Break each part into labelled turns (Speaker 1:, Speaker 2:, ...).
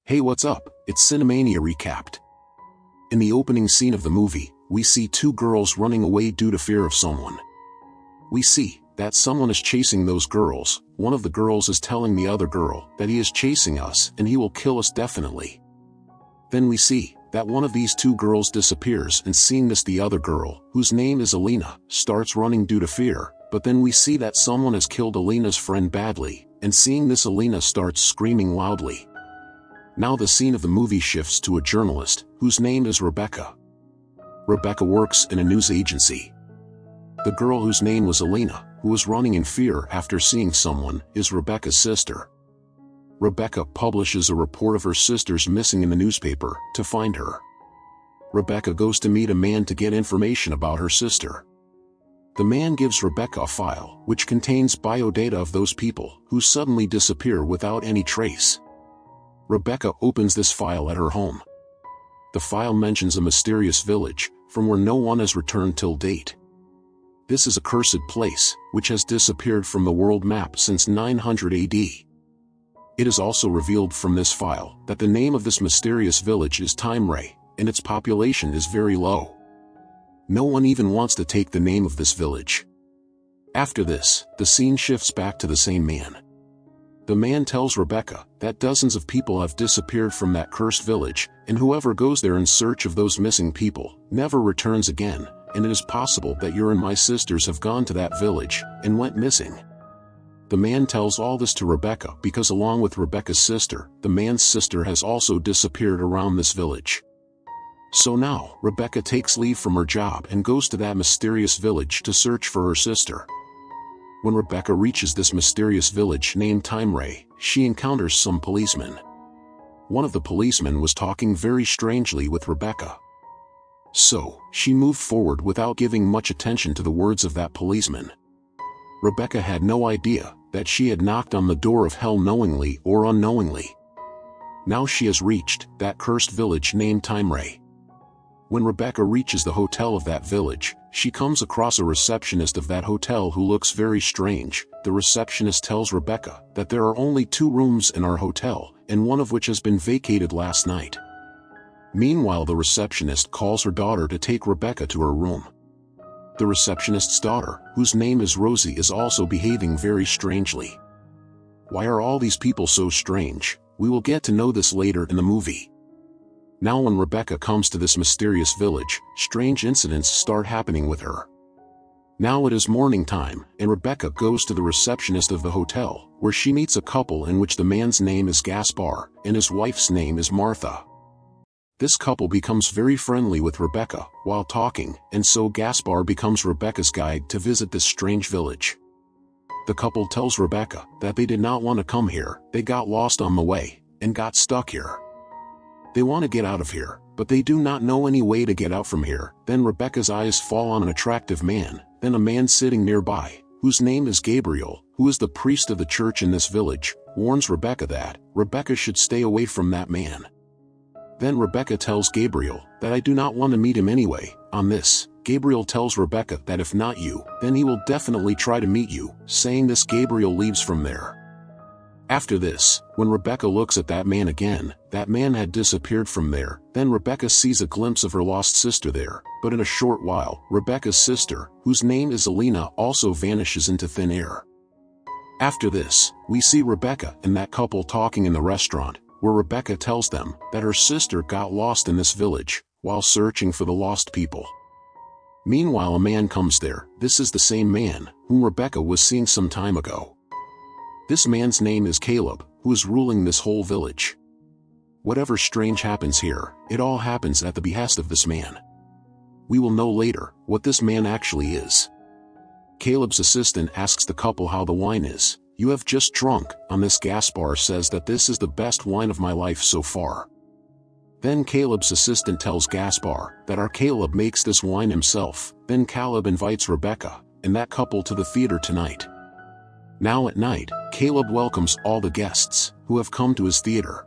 Speaker 1: Hey, what's up? It's Cinemania recapped. In the opening scene of the movie, we see two girls running away due to fear of someone. We see that someone is chasing those girls. One of the girls is telling the other girl that he is chasing us and he will kill us definitely. Then we see that one of these two girls disappears, and seeing this, the other girl, whose name is Alina, starts running due to fear. But then we see that someone has killed Alina's friend badly, and seeing this, Alina starts screaming loudly. Now the scene of the movie shifts to a journalist, whose name is Rebecca. Rebecca works in a news agency. The girl whose name was Alina, who was running in fear after seeing someone, is Rebecca's sister. Rebecca publishes a report of her sister's missing in the newspaper to find her. Rebecca goes to meet a man to get information about her sister. The man gives Rebecca a file which contains biodata of those people who suddenly disappear without any trace. Rebecca opens this file at her home. The file mentions a mysterious village from where no one has returned till date. This is a cursed place which has disappeared from the world map since 900 AD. It is also revealed from this file that the name of this mysterious village is Time-Ray, and its population is very low. No one even wants to take the name of this village. After this, the scene shifts back to the same man. The man tells Rebecca that dozens of people have disappeared from that cursed village, and whoever goes there in search of those missing people never returns again, and it is possible that you and my sisters have gone to that village and went missing. The man tells all this to Rebecca because along with Rebecca's sister, the man's sister has also disappeared around this village. So now, Rebecca takes leave from her job and goes to that mysterious village to search for her sister. When Rebecca reaches this mysterious village named Time-Ray, she encounters some policemen. One of the policemen was talking very strangely with Rebecca. So, she moved forward without giving much attention to the words of that policeman. Rebecca had no idea that she had knocked on the door of hell knowingly or unknowingly. Now she has reached that cursed village named Time-Ray. When Rebecca reaches the hotel of that village, she comes across a receptionist of that hotel who looks very strange. The receptionist tells Rebecca that there are only 2 rooms in our hotel, and one of which has been vacated last night. Meanwhile, the receptionist calls her daughter to take Rebecca to her room. The receptionist's daughter, whose name is Rosie, is also behaving very strangely. Why are all these people so strange? We will get to know this later in the movie. Now when Rebecca comes to this mysterious village, strange incidents start happening with her. Now it is morning time, and Rebecca goes to the receptionist of the hotel, where she meets a couple in which the man's name is Gaspar, and his wife's name is Martha. This couple becomes very friendly with Rebecca while talking, and so Gaspar becomes Rebecca's guide to visit this strange village. The couple tells Rebecca that they did not want to come here, they got lost on the way, and got stuck here. They want to get out of here, but they do not know any way to get out from here. Then Rebecca's eyes fall on an attractive man, then a man sitting nearby, whose name is Gabriel, who is the priest of the church in this village, warns Rebecca that Rebecca should stay away from that man. Then Rebecca tells Gabriel that I do not want to meet him anyway. On this, Gabriel tells Rebecca that if not you, then he will definitely try to meet you. Saying this, Gabriel leaves from there. After this, when Rebecca looks at that man again, that man had disappeared from there. Then Rebecca sees a glimpse of her lost sister there, but in a short while, Rebecca's sister, whose name is Alina, also vanishes into thin air. After this, we see Rebecca and that couple talking in the restaurant, where Rebecca tells them that her sister got lost in this village while searching for the lost people. Meanwhile, a man comes there. This is the same man whom Rebecca was seeing some time ago. This man's name is Caleb, who is ruling this whole village. Whatever strange happens here, it all happens at the behest of this man. We will know later what this man actually is. Caleb's assistant asks the couple how the wine is. You have just drunk. On this, Gaspar says that this is the best wine of my life so far. Then Caleb's assistant tells Gaspar that our Caleb makes this wine himself. Then Caleb invites Rebecca and that couple to the theater tonight. Now at night, Caleb welcomes all the guests who have come to his theater.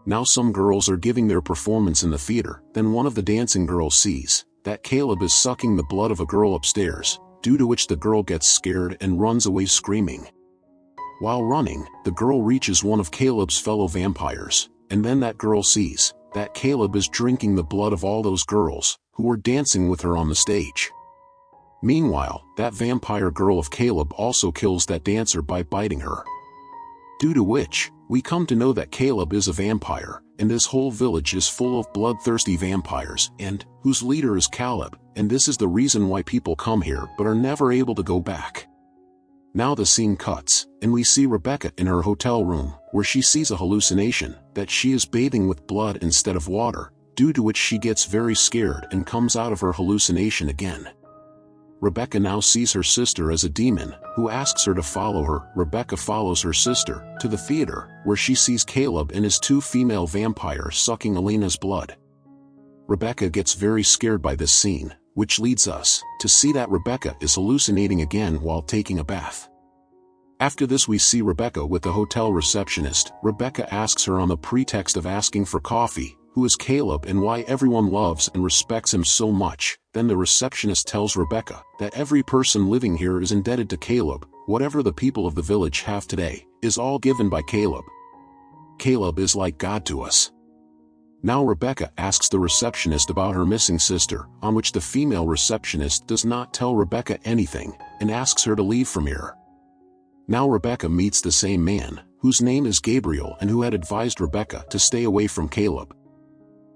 Speaker 1: Now some girls are giving their performance in the theater. Then one of the dancing girls sees that Caleb is sucking the blood of a girl upstairs, due to which the girl gets scared and runs away screaming. While running, the girl reaches one of Caleb's fellow vampires, and then that girl sees that Caleb is drinking the blood of all those girls who were dancing with her on the stage. Meanwhile, that vampire girl of Caleb also kills that dancer by biting her. Due to which, we come to know that Caleb is a vampire, and this whole village is full of bloodthirsty vampires, and whose leader is Caleb, and this is the reason why people come here but are never able to go back. Now the scene cuts, and we see Rebecca in her hotel room, where she sees a hallucination, that she is bathing with blood instead of water, due to which she gets very scared and comes out of her hallucination again. Rebecca now sees her sister as a demon, who asks her to follow her. Rebecca follows her sister to the theater, where she sees Caleb and his two female vampires sucking Elena's blood. Rebecca gets very scared by this scene, which leads us to see that Rebecca is hallucinating again while taking a bath. After this we see Rebecca with the hotel receptionist. Rebecca asks her on the pretext of asking for coffee, who is Caleb and why everyone loves and respects him so much. Then the receptionist tells Rebecca that every person living here is indebted to Caleb. Whatever the people of the village have today is all given by Caleb. Caleb is like God to us. Now Rebecca asks the receptionist about her missing sister, on which the female receptionist does not tell Rebecca anything, and asks her to leave from here. Now Rebecca meets the same man, whose name is Gabriel and who had advised Rebecca to stay away from Caleb.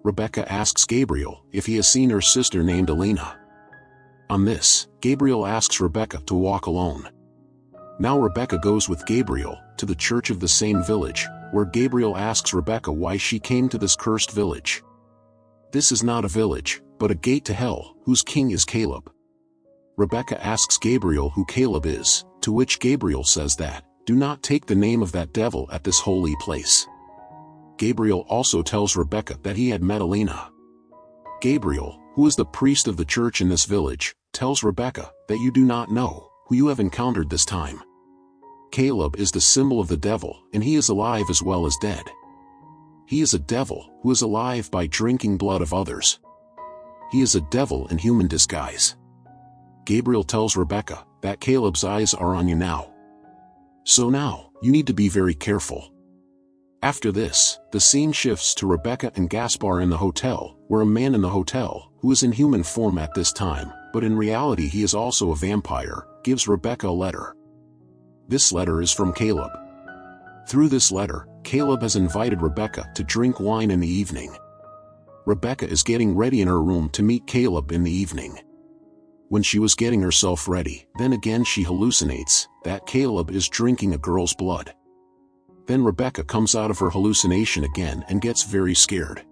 Speaker 1: Rebecca asks Gabriel if he has seen her sister named Elena. On this, Gabriel asks Rebecca to walk alone. Now Rebecca goes with Gabriel to the church of the same village, where Gabriel asks Rebecca why she came to this cursed village. This is not a village, but a gate to hell, whose king is Caleb. Rebecca asks Gabriel who Caleb is, to which Gabriel says that, "Do not take the name of that devil at this holy place." Gabriel also tells Rebecca that he had met Elena. Gabriel, who is the priest of the church in this village, tells Rebecca that you do not know who you have encountered this time. Caleb is the symbol of the devil, and he is alive as well as dead. He is a devil who is alive by drinking blood of others. He is a devil in human disguise. Gabriel tells Rebecca that Caleb's eyes are on you now. So now, you need to be very careful. After this, the scene shifts to Rebecca and Gaspar in the hotel, where a man in the hotel, who is in human form at this time, but in reality he is also a vampire, gives Rebecca a letter. This letter is from Caleb. Through this letter, Caleb has invited Rebecca to drink wine in the evening. Rebecca is getting ready in her room to meet Caleb in the evening. When she was getting herself ready, then again she hallucinates that Caleb is drinking a girl's blood. Then Rebecca comes out of her hallucination again and gets very scared.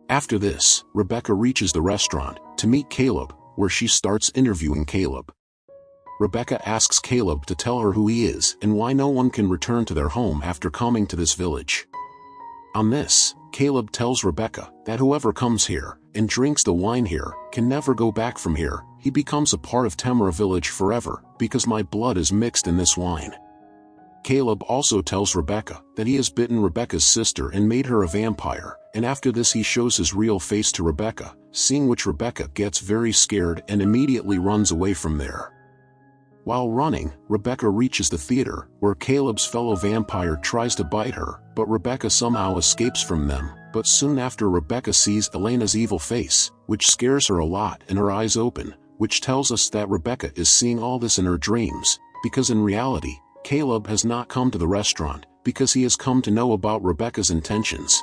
Speaker 1: After this, Rebecca reaches the restaurant to meet Caleb, where she starts interviewing Caleb. Rebecca asks Caleb to tell her who he is and why no one can return to their home after coming to this village. On this, Caleb tells Rebecca that whoever comes here and drinks the wine here can never go back from here. He becomes a part of Temra village forever, because my blood is mixed in this wine. Caleb also tells Rebecca that he has bitten Rebecca's sister and made her a vampire, and after this he shows his real face to Rebecca, seeing which Rebecca gets very scared and immediately runs away from there. While running, Rebecca reaches the theater, where Caleb's fellow vampire tries to bite her, but Rebecca somehow escapes from them. But soon after Rebecca sees Elena's evil face, which scares her a lot, and her eyes open, which tells us that Rebecca is seeing all this in her dreams, because in reality, Caleb has not come to the restaurant, because he has come to know about Rebecca's intentions.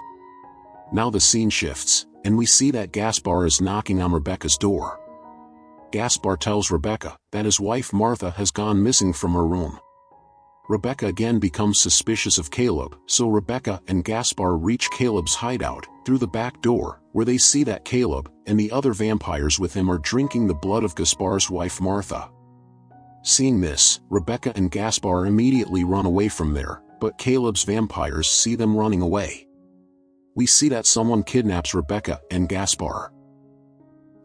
Speaker 1: Now the scene shifts, and we see that Gaspar is knocking on Rebecca's door. Gaspar tells Rebecca that his wife Martha has gone missing from her room. Rebecca again becomes suspicious of Caleb, so Rebecca and Gaspar reach Caleb's hideout through the back door, where they see that Caleb and the other vampires with him are drinking the blood of Gaspar's wife Martha. Seeing this, Rebecca and Gaspar immediately run away from there, but Caleb's vampires see them running away. We see that someone kidnaps Rebecca and Gaspar.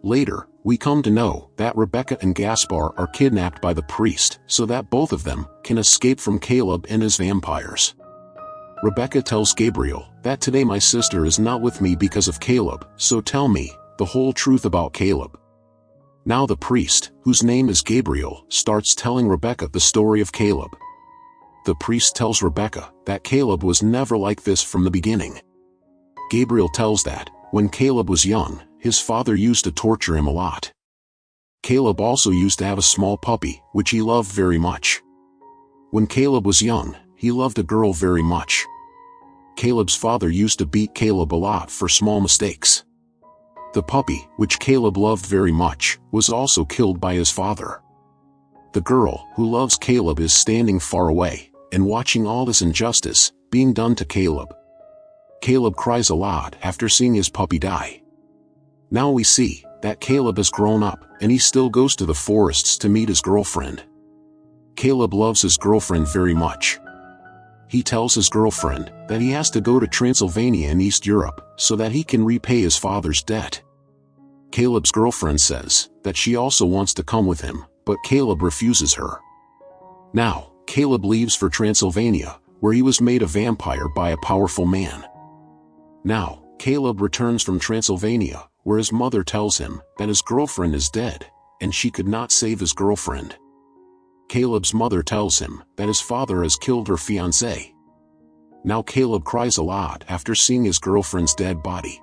Speaker 1: Later, we come to know that Rebecca and Gaspar are kidnapped by the priest so that both of them can escape from Caleb and his vampires. Rebecca tells Gabriel that today my sister is not with me because of Caleb, so tell me the whole truth about Caleb. Now the priest, whose name is Gabriel, starts telling Rebecca the story of Caleb. The priest tells Rebecca that Caleb was never like this from the beginning. Gabriel tells that, when Caleb was young, his father used to torture him a lot. Caleb also used to have a small puppy, which he loved very much. When Caleb was young, he loved a girl very much. Caleb's father used to beat Caleb a lot for small mistakes. The puppy, which Caleb loved very much, was also killed by his father. The girl, who loves Caleb, is standing far away, and watching all this injustice being done to Caleb. Caleb cries a lot after seeing his puppy die. Now we see that Caleb has grown up, and he still goes to the forests to meet his girlfriend. Caleb loves his girlfriend very much. He tells his girlfriend that he has to go to Transylvania in East Europe so that he can repay his father's debt. Caleb's girlfriend says that she also wants to come with him, but Caleb refuses her. Now, Caleb leaves for Transylvania, where he was made a vampire by a powerful man. Now, Caleb returns from Transylvania, where his mother tells him that his girlfriend is dead, and she could not save his girlfriend. Caleb's mother tells him that his father has killed her fiancé. Now Caleb cries a lot after seeing his girlfriend's dead body.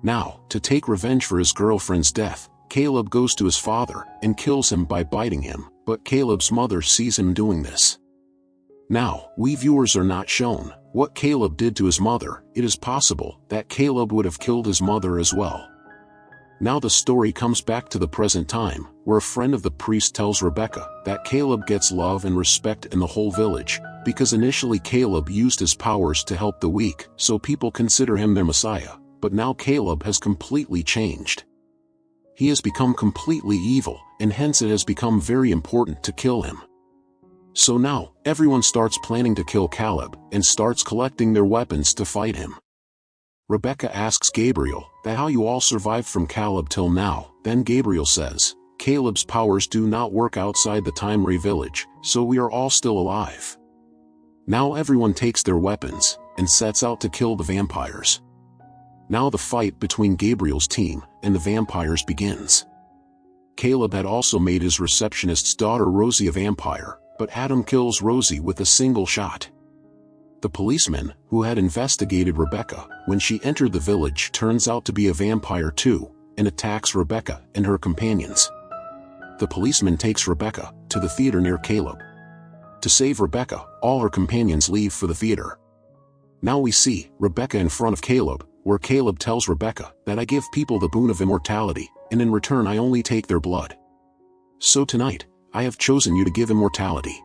Speaker 1: Now, to take revenge for his girlfriend's death, Caleb goes to his father and kills him by biting him, but Caleb's mother sees him doing this. Now, we viewers are not shown what Caleb did to his mother. It is possible that Caleb would have killed his mother as well. Now the story comes back to the present time, where a friend of the priest tells Rebecca that Caleb gets love and respect in the whole village, because initially Caleb used his powers to help the weak, so people consider him their Messiah, but now Caleb has completely changed. He has become completely evil, and hence it has become very important to kill him. So now, everyone starts planning to kill Caleb, and starts collecting their weapons to fight him. Rebecca asks Gabriel that how you all survived from Caleb till now. Then Gabriel says, Caleb's powers do not work outside the Timry village, so we are all still alive. Now everyone takes their weapons, and sets out to kill the vampires. Now the fight between Gabriel's team and the vampires begins. Caleb had also made his receptionist's daughter Rosie a vampire, but Adam kills Rosie with a single shot. The policeman, who had investigated Rebecca when she entered the village, turns out to be a vampire too, and attacks Rebecca and her companions. The policeman takes Rebecca to the theater near Caleb. To save Rebecca, all her companions leave for the theater. Now we see Rebecca in front of Caleb, where Caleb tells Rebecca that I give people the boon of immortality, and in return I only take their blood. So tonight, I have chosen you to give immortality.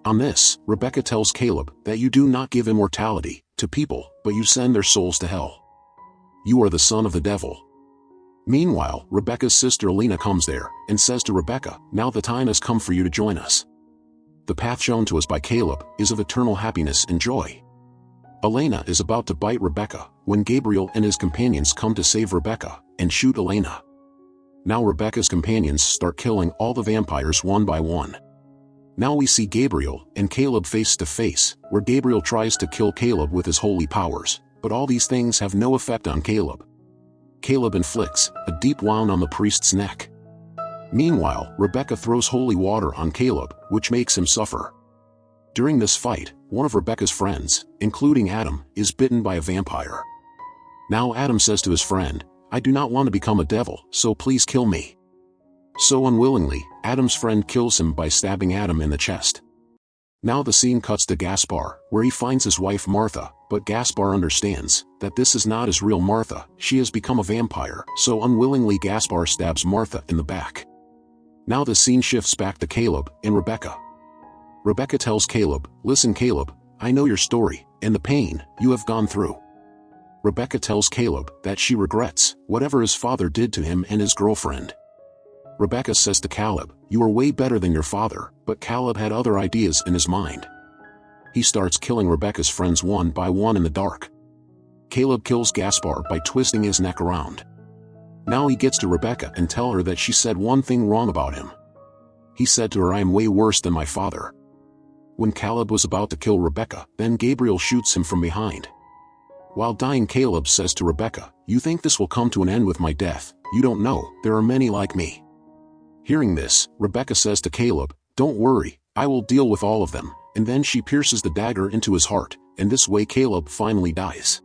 Speaker 1: On this, Rebecca tells Caleb that you do not give immortality to people, but you send their souls to hell. You are the son of the devil. Meanwhile, Rebecca's sister Elena comes there, and says to Rebecca, now the time has come for you to join us. The path shown to us by Caleb is of eternal happiness and joy. Elena is about to bite Rebecca, when Gabriel and his companions come to save Rebecca, and shoot Elena. Now Rebecca's companions start killing all the vampires one by one. Now we see Gabriel and Caleb face to face, where Gabriel tries to kill Caleb with his holy powers, but all these things have no effect on Caleb. Caleb inflicts a deep wound on the priest's neck. Meanwhile, Rebecca throws holy water on Caleb, which makes him suffer. During this fight, one of Rebecca's friends, including Adam, is bitten by a vampire. Now Adam says to his friend, I do not want to become a devil, so please kill me. So unwillingly, Adam's friend kills him by stabbing Adam in the chest. Now the scene cuts to Gaspar, where he finds his wife Martha, but Gaspar understands that this is not his real Martha. She has become a vampire, so unwillingly Gaspar stabs Martha in the back. Now the scene shifts back to Caleb and Rebecca. Rebecca tells Caleb, listen Caleb, I know your story, and the pain you have gone through. Rebecca tells Caleb that she regrets whatever his father did to him and his girlfriend. Rebecca says to Caleb, you are way better than your father, but Caleb had other ideas in his mind. He starts killing Rebecca's friends one by one in the dark. Caleb kills Gaspar by twisting his neck around. Now he gets to Rebecca and tell her that she said one thing wrong about him. He said to her, I am way worse than my father. When Caleb was about to kill Rebecca, then Gabriel shoots him from behind. While dying, Caleb says to Rebecca, you think this will come to an end with my death? You don't know, there are many like me. Hearing this, Rebecca says to Caleb, don't worry, I will deal with all of them, and then she pierces the dagger into his heart, and this way Caleb finally dies.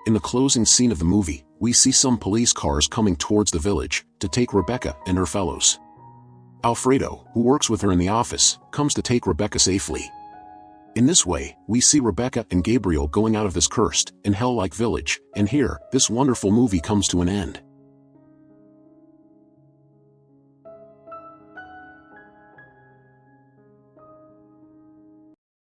Speaker 1: In the closing scene of the movie, we see some police cars coming towards the village to take Rebecca and her fellows. Alfredo, who works with her in the office, comes to take Rebecca safely. In this way, we see Rebecca and Gabriel going out of this cursed and hell-like village, and here, this wonderful movie comes to an end.